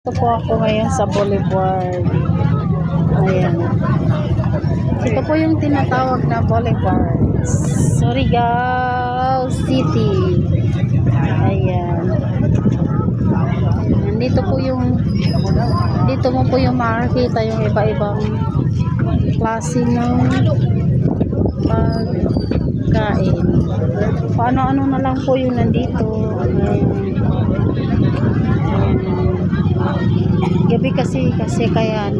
Ito po ako ngayon sa Boulevard. Ayan. Ito po yung tinatawag na Boulevard. Surigao City. Ayan. Nandito po yung dito mo po yung makikita yung iba-ibang klase ng pagkain. Paano-ano na lang po yung nandito. Gabi kasi kaya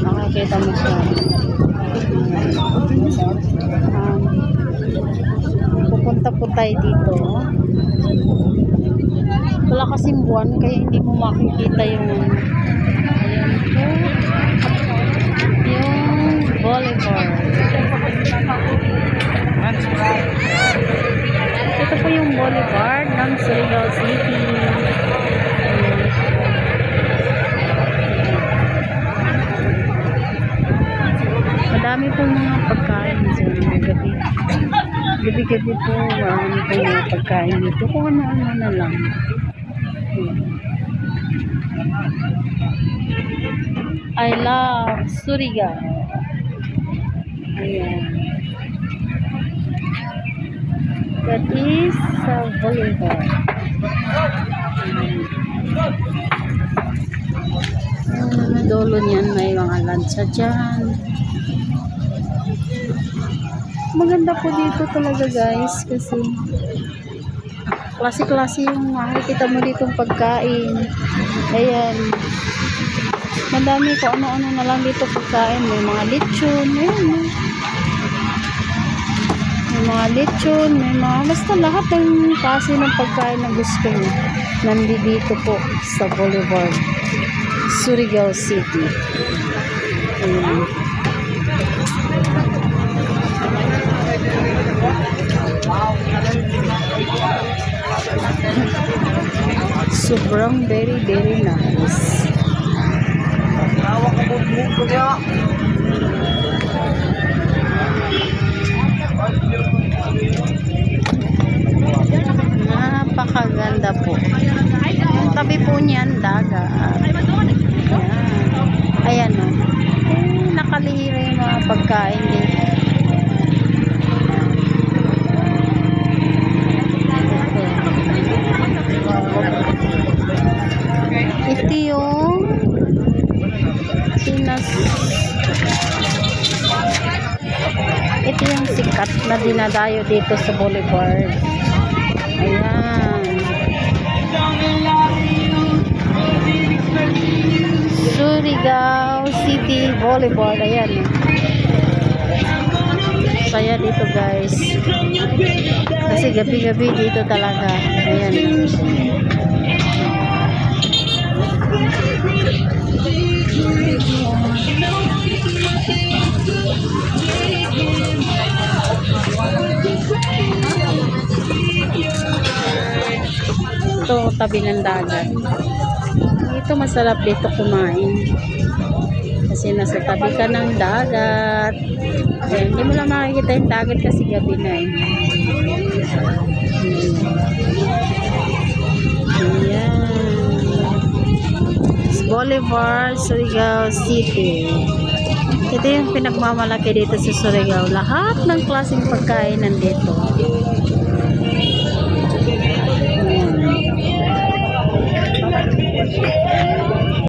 nakakita mo siya. Pupunta po tayo dito. Wala kasing buwan kaya hindi mo makikita yung Boulevard. Ito po yung Boulevard ng Surigao City. Madami po mga pagkain dyan. Gabi-gabi po marami po mga pagkain dito. Kung ano-ano na lang. I love Surigao. Ayan. That is sa Boulevard. Dolo niyan may mga lansa dyan. Maganda po dito talaga guys kasi klase-klase yung makikita mo ditong pagkain. Ayan. Madami ko ano-ano na lang dito pagkain. May mga lechon. Ayan. May mga lechon. May mga basta lahat ng klase ng pagkain na gusto mo. Nandito po sa Boulevard. Surigao City. Ayan. Sobrang very nice. Napakaganda po. Yung tabi po niyan dagat. Ayan o. Nakalihira yung mga pagkain dito. Ito yung ito yung sikat na dinadayo dito sa Boulevard. Ayan. Surigao City Boulevard. Ayan. Saya dito guys. Kasi gabi-gabi dito talaga. Ayan. Ito tabi ng dagat. Ito masarap dito kumain. Kasi nasa tabi ka ng dagat. Ayan, hindi mo lang makikita yung dagat kasi gabi na eh. Ayan. Boulevard, Surigao City. Ito yung pinagmamalaki dito sa Surigao. Lahat ng klaseng pagkain nandito. Ayan.